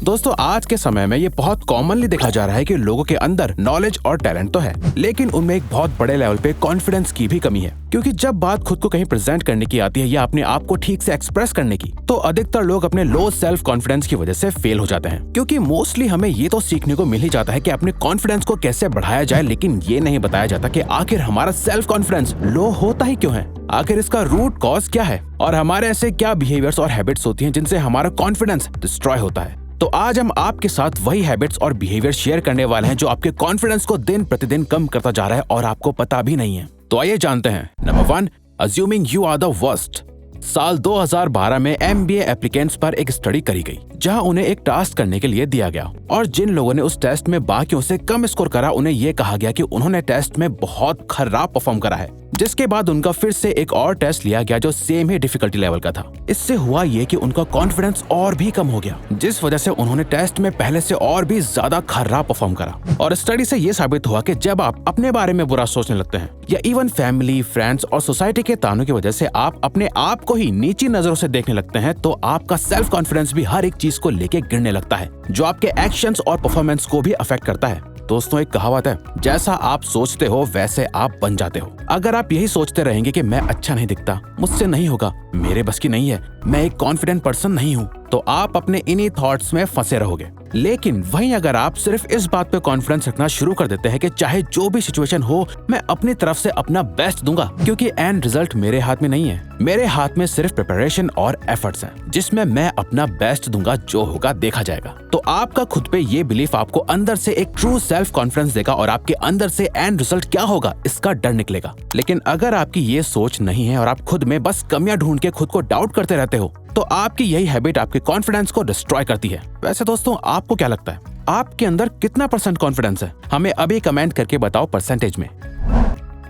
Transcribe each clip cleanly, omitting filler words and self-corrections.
दोस्तों आज के समय में ये बहुत कॉमनली देखा जा रहा है कि लोगों के अंदर नॉलेज और टैलेंट तो है, लेकिन उनमें एक बहुत बड़े लेवल पे कॉन्फिडेंस की भी कमी है। क्योंकि जब बात खुद को कहीं प्रेजेंट करने की आती है या अपने आप को ठीक से एक्सप्रेस करने की, तो अधिकतर लोग अपने लो सेल्फ कॉन्फिडेंस की वजह से फेल हो जाते हैं। क्योंकि मोस्टली हमें ये तो सीखने को मिल ही जाता है कि अपने कॉन्फिडेंस को कैसे बढ़ाया जाए, लेकिन ये नहीं बताया जाता कि आखिर हमारा सेल्फ कॉन्फिडेंस लो होता ही क्यों है, आखिर इसका रूट कॉज क्या है और हमारे ऐसे क्या बिहेवियर्स और हैबिट्स होती हैं जिनसे हमारा कॉन्फिडेंस डिस्ट्रॉय होता है। तो आज हम आपके साथ वही हैबिट्स और बिहेवियर शेयर करने वाले हैं जो आपके कॉन्फिडेंस को दिन प्रतिदिन कम करता जा रहा है और आपको पता भी नहीं है। तो आइए जानते हैं। Number 1, assuming you are the worst. साल 2012 में MBA एप्लीकेंट्स पर एक स्टडी करी गई, जहां उन्हें एक टास्क करने के लिए दिया गया और जिन लोगों ने उस टेस्ट में बाकियों से कम स्कोर करा, उन्हें ये कहा गया कि उन्होंने टेस्ट में बहुत खराब परफॉर्म करा है। जिसके बाद उनका फिर से एक और टेस्ट लिया गया जो सेम ही डिफिकल्टी लेवल का था। इससे हुआ ये कि उनका कॉन्फिडेंस और भी कम हो गया, जिस वजह से उन्होंने टेस्ट में पहले से और भी ज्यादा खराब परफॉर्म करा। और स्टडी से ये साबित हुआ कि जब आप अपने बारे में बुरा सोचने लगते हैं या इवन फैमिली, फ्रेंड्स और सोसाइटी के तानों की वजह से आप अपने आप को ही नीची नजरों से देखने लगते हैं, तो आपका सेल्फ कॉन्फिडेंस भी हर एक चीज को लेके गिरने लगता है, जो आपके एक्शंस और परफॉर्मेंस को भी अफेक्ट करता है। दोस्तों एक कहावत है, जैसा आप सोचते हो वैसे आप बन जाते हो। अगर आप यही सोचते रहेंगे कि मैं अच्छा नहीं दिखता, मुझसे नहीं होगा, मेरे बस की नहीं है, मैं एक कॉन्फिडेंट पर्सन नहीं हूँ, तो आप अपने इन्हीं थॉट्स में फंसे रहोगे। लेकिन वहीं अगर आप सिर्फ इस बात पे कॉन्फिडेंस रखना शुरू कर देते हैं कि चाहे जो भी सिचुएशन हो, मैं अपनी तरफ से अपना बेस्ट दूंगा, क्योंकि एंड रिजल्ट मेरे हाथ में नहीं है, मेरे हाथ में सिर्फ प्रिपरेशन और एफर्ट्स हैं, जिसमें मैं अपना बेस्ट दूंगा, जो होगा देखा जाएगा। तो आपका खुद पे ये बिलीफ आपको अंदर से एक ट्रू सेल्फ कॉन्फिडेंस देगा और आपके अंदर से एंड रिजल्ट क्या होगा इसका डर निकलेगा। लेकिन अगर आपकी ये सोच नहीं है और आप खुद में बस कमियां ढूंढ के खुद को डाउट करते रहते हो, तो आपकी यही हैबिट आपके कॉन्फिडेंस को डिस्ट्रॉय करती है। वैसे दोस्तों आपको क्या लगता है, आपके अंदर कितना % कॉन्फिडेंस है? हमें अभी कमेंट करके बताओ परसेंटेज में।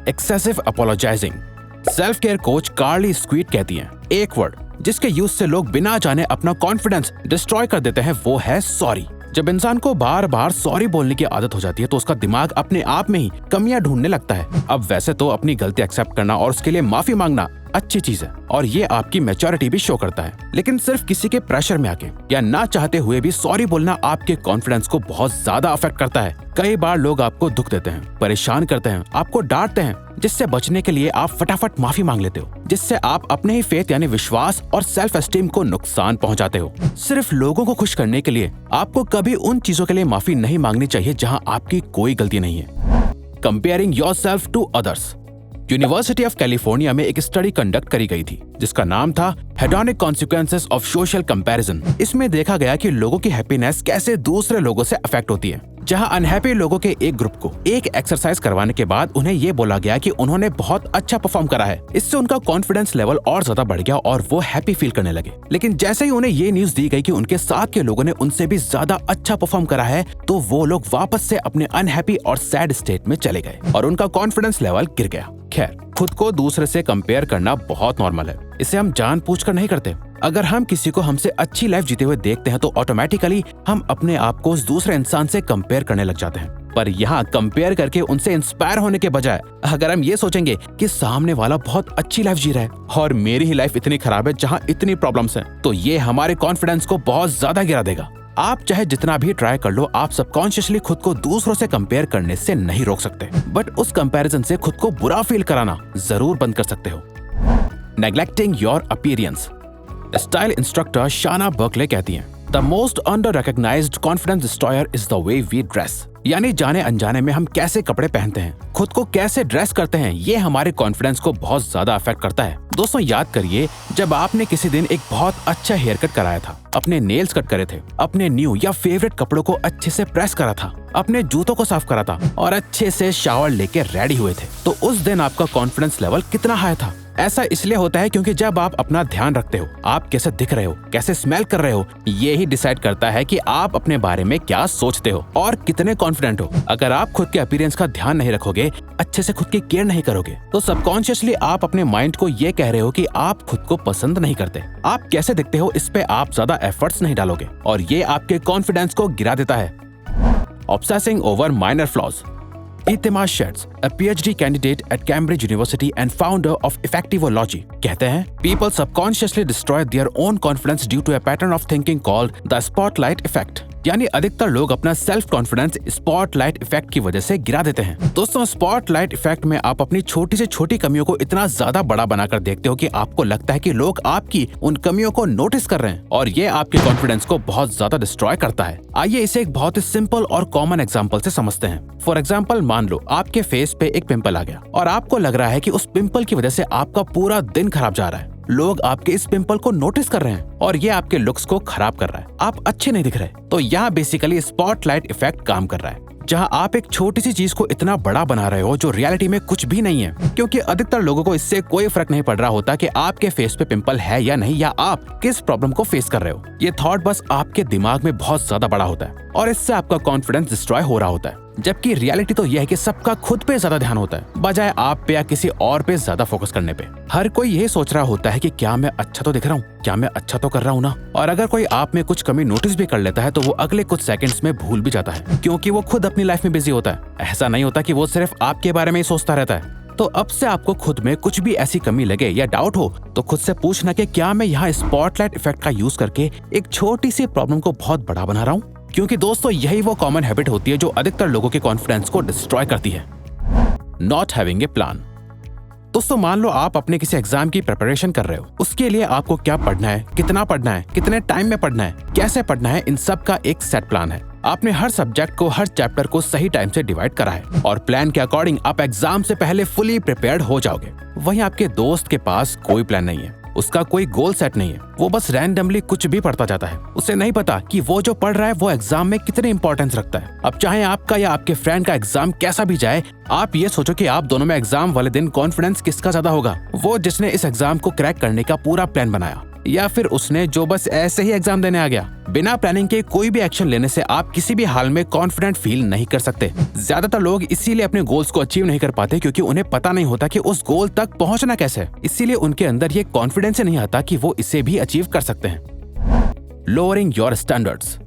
Excessive apologising. Self care coach Carly स्क्वीट कहती हैं, एक वर्ड जिसके यूज से लोग बिना जाने अपना कॉन्फिडेंस डिस्ट्रॉय कर देते हैं, वो है सॉरी। जब इंसान को बार बार सॉरी बोलने की आदत हो जाती है, तो उसका दिमाग अपने आप में ही कमियां ढूंढने लगता है। अब वैसे तो अपनी गलती एक्सेप्ट करना और उसके लिए माफी मांगना अच्छी चीज है और ये आपकी मैच्योरिटी भी शो करता है, लेकिन सिर्फ किसी के प्रेशर में आके या ना चाहते हुए भी सॉरी बोलना आपके कॉन्फिडेंस को बहुत ज्यादा अफेक्ट करता है। कई बार लोग आपको दुख देते हैं, परेशान करते हैं, आपको डांटते हैं, जिससे बचने के लिए आप फटाफट माफी मांग लेते हो, जिससे आप अपने ही फेथ यानी विश्वास और सेल्फ एस्टीम को नुकसान पहुंचाते हो। सिर्फ लोगों को खुश करने के लिए आपको कभी उन चीजों के लिए माफी नहीं मांगनी चाहिए जहां आपकी कोई गलती नहीं है। Comparing yourself to others. University of California में एक स्टडी कंडक्ट करी गई थी जिसका नाम था hedonic consequences of social comparison. इसमें देखा गया कि लोगों की हैप्पीनेस कैसे दूसरे लोगों से अफेक्ट होती है। जहां अनहैप्पी लोगों के एक ग्रुप को एक एक्सरसाइज करवाने के बाद उन्हें ये बोला गया कि उन्होंने बहुत अच्छा परफॉर्म करा है, इससे उनका कॉन्फिडेंस लेवल और ज्यादा बढ़ गया और वो हैप्पी फील करने लगे। लेकिन जैसे ही उन्हें ये न्यूज दी गई कि उनके साथ के लोगों ने उनसे भी ज्यादा अच्छा परफॉर्म करा है, तो वो लोग वापस से अपने अनहैप्पी और सैड स्टेट में चले गए और उनका कॉन्फिडेंस लेवल गिर गया। खैर, खुद को दूसरे से कंपेयर करना बहुत नॉर्मल है, इसे हम जानबूझकर नहीं करते। अगर हम किसी को हमसे अच्छी लाइफ जीते हुए देखते हैं, तो ऑटोमेटिकली हम अपने आप को उस दूसरे इंसान से कंपेयर करने लग जाते हैं। पर यहाँ कंपेयर करके उनसे इंस्पायर होने के बजाय अगर हम ये सोचेंगे कि सामने वाला बहुत अच्छी लाइफ जी रहा है और मेरी ही लाइफ इतनी खराब है जहाँ इतनी प्रॉब्लम्स हैं, तो ये हमारे कॉन्फिडेंस को बहुत ज्यादा गिरा देगा। आप चाहे जितना भी ट्राई कर लो, आप सबकॉन्शियसली खुद को दूसरों से कंपेयर करने से नहीं रोक सकते, बट उस कंपैरिजन से खुद को बुरा फील कराना जरूर बंद कर सकते हो। Neglecting your appearance. Style instructor Shana Berkeley कहती हैं, the most under recognized confidence destroyer is the way we dress. यानी जाने अनजाने में हम कैसे कपड़े पहनते हैं, खुद को कैसे ड्रेस करते हैं, ये हमारे कॉन्फिडेंस को बहुत ज्यादा अफेक्ट करता है। दोस्तों याद करिए, जब आपने किसी दिन एक बहुत अच्छा हेयर कट कराया था, अपने नेल्स कट करे थे, अपने न्यू या फेवरेट कपड़ों को अच्छे से प्रेस करा था, अपने जूतों को साफ करा था और अच्छे से शावर लेके रेडी हुए थे, तो उस दिन आपका कॉन्फिडेंस लेवल कितना हाई था। ऐसा इसलिए होता है क्योंकि जब आप अपना ध्यान रखते हो, आप कैसे दिख रहे हो, कैसे स्मेल कर रहे हो, ये ही डिसाइड करता है कि आप अपने बारे में क्या सोचते हो और कितने कॉन्फिडेंट हो। अगर आप खुद के अपीयरेंस का ध्यान नहीं रखोगे, अच्छे से खुद की केयर नहीं करोगे, तो सबकॉन्शियसली आप अपने माइंड को ये कह रहे हो कि आप खुद को पसंद नहीं करते। आप कैसे दिखते हो इस पे आप ज्यादा एफर्ट्स नहीं डालोगे और ये आपके कॉन्फिडेंस को गिरा देता है। Obsessing over minor flaws. इतिमाद शेट्स, a PhD candidate at Cambridge University and founder of Effectivology, कहते हैं, people subconsciously destroy their own confidence due to a pattern of thinking called the spotlight effect. यानी अधिकतर लोग अपना सेल्फ कॉन्फिडेंस स्पॉटलाइट इफेक्ट की वजह से गिरा देते हैं। दोस्तों, स्पॉटलाइट इफेक्ट में आप अपनी छोटी से छोटी कमियों को इतना ज्यादा बड़ा बनाकर देखते हो कि आपको लगता है कि लोग आपकी उन कमियों को नोटिस कर रहे हैं और ये आपके कॉन्फिडेंस को बहुत ज्यादा डिस्ट्रॉय करता है। आइए इसे एक बहुत ही सिंपल और कॉमन एग्जाम्पल से समझते हैं। फॉर एग्जाम्पल, मान लो आपके फेस पे एक पिंपल आ गया और आपको लग रहा है कि उस पिंपल की वजह से आपका पूरा दिन खराब जा रहा है। लोग आपके इस पिंपल को नोटिस कर रहे हैं और ये आपके लुक्स को खराब कर रहा है, आप अच्छे नहीं दिख रहे। तो यहाँ बेसिकली स्पॉटलाइट इफेक्ट काम कर रहा है, जहाँ आप एक छोटी सी चीज को इतना बड़ा बना रहे हो जो रियलिटी में कुछ भी नहीं है, क्योंकि अधिकतर लोगों को इससे कोई फर्क नहीं पड़ रहा होता कि आपके फेस पे पिंपल है या नहीं, या आप किस प्रॉब्लम को फेस कर रहे हो। ये थॉट बस आपके दिमाग में बहुत ज्यादा बड़ा होता है और इससे आपका कॉन्फिडेंस डिस्ट्रॉय हो रहा होता है। जबकि रियलिटी तो यह है कि सबका खुद पे ज्यादा ध्यान होता है, बजाय आप पे या किसी और पे ज्यादा फोकस करने पे। हर कोई यही सोच रहा होता है कि क्या मैं अच्छा तो दिख रहा हूँ, क्या मैं अच्छा तो कर रहा हूँ ना। और अगर कोई आप में कुछ कमी नोटिस भी कर लेता है तो वो अगले कुछ सेकंड्स में भूल भी जाता है, क्योंकि वो खुद अपनी लाइफ में बिजी होता है। ऐसा नहीं होता कि वो सिर्फ आपके बारे में ही सोचता रहता है। तो अब से आपको खुद में कुछ भी ऐसी कमी लगे या डाउट हो तो खुद से पूछना कि क्या मैं यहाँ स्पॉटलाइट इफेक्ट का यूज करके एक छोटी सी प्रॉब्लम को बहुत बड़ा बना रहा हूँ। क्योंकि दोस्तों, यही वो कॉमन हैबिट होती है जो अधिकतर लोगों के कॉन्फिडेंस को डिस्ट्रॉय करती है। Not having a plan. दोस्तों, मान लो आप अपने किसी एग्जाम की प्रिपरेशन कर रहे हो। उसके लिए आपको क्या पढ़ना है, कितना पढ़ना है, कितने टाइम में पढ़ना है, कैसे पढ़ना है, इन सब का एक सेट प्लान है। आपने हर सब्जेक्ट को, हर चैप्टर को सही टाइम से डिवाइड करा है और प्लान के अकॉर्डिंग आप एग्जाम से पहले फुली प्रिपेयर्ड हो जाओगे। वहीं आपके दोस्त के पास कोई प्लान नहीं है, उसका कोई गोल सेट नहीं है, वो बस रैंडमली कुछ भी पढ़ता जाता है। उसे नहीं पता कि वो जो पढ़ रहा है वो एग्जाम में कितनी इंपॉर्टेंस रखता है। अब चाहे आपका या आपके फ्रेंड का एग्जाम कैसा भी जाए, आप ये सोचो कि आप दोनों में एग्जाम वाले दिन कॉन्फिडेंस किसका ज्यादा होगा, वो जिसने इस एग्जाम को क्रैक करने का पूरा प्लान बनाया, या फिर उसने जो बस ऐसे ही एग्जाम देने आ गया। बिना प्लानिंग के कोई भी एक्शन लेने से आप किसी भी हाल में कॉन्फिडेंट फील नहीं कर सकते। ज्यादातर लोग इसीलिए अपने गोल्स को अचीव नहीं कर पाते क्योंकि उन्हें पता नहीं होता कि उस गोल तक पहुंचना कैसे है। इसीलिए उनके अंदर ये कॉन्फिडेंस नहीं आता कि वो इसे भी अचीव कर सकते हैं। Lowering your standards.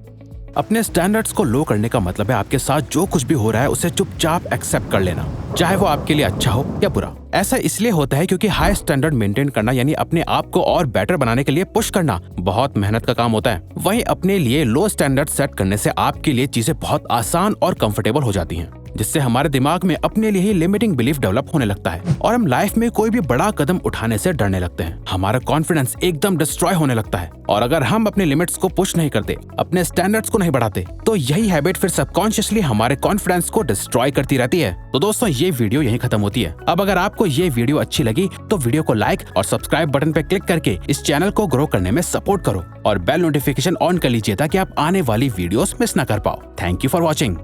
अपने स्टैंडर्ड्स को लो करने का मतलब है आपके साथ जो कुछ भी हो रहा है उसे चुपचाप एक्सेप्ट कर लेना, चाहे वो आपके लिए अच्छा हो या बुरा। ऐसा इसलिए होता है क्योंकि हाई स्टैंडर्ड मेंटेन करना यानी अपने आप को और बेटर बनाने के लिए पुश करना बहुत मेहनत का काम होता है। वहीं अपने लिए लो स्टैंडर्ड सेट करने से आपके लिए चीजें बहुत आसान और कंफर्टेबल हो जाती हैं, जिससे हमारे दिमाग में अपने लिए ही लिमिटिंग बिलीफ डेवलप होने लगता है और हम लाइफ में कोई भी बड़ा कदम उठाने से डरने लगते हैं। हमारा कॉन्फिडेंस एकदम डिस्ट्रॉय होने लगता है और अगर हम अपने लिमिट्स को पुश नहीं करते, अपने स्टैंडर्ड्स को नहीं बढ़ाते, तो यही हैबिट फिर सबकॉन्शियसली हमारे कॉन्फिडेंस को डिस्ट्रॉय करती रहती है। तो दोस्तों, ये वीडियो यहीं खत्म होती है। अब अगर आपको ये वीडियो अच्छी लगी तो वीडियो को लाइक और सब्सक्राइब बटन पे क्लिक करके इस चैनल को ग्रो करने में सपोर्ट करो और बेल नोटिफिकेशन ऑन कर लीजिए ताकि आप आने वाली वीडियोस मिस ना कर पाओ। Thank you for watching.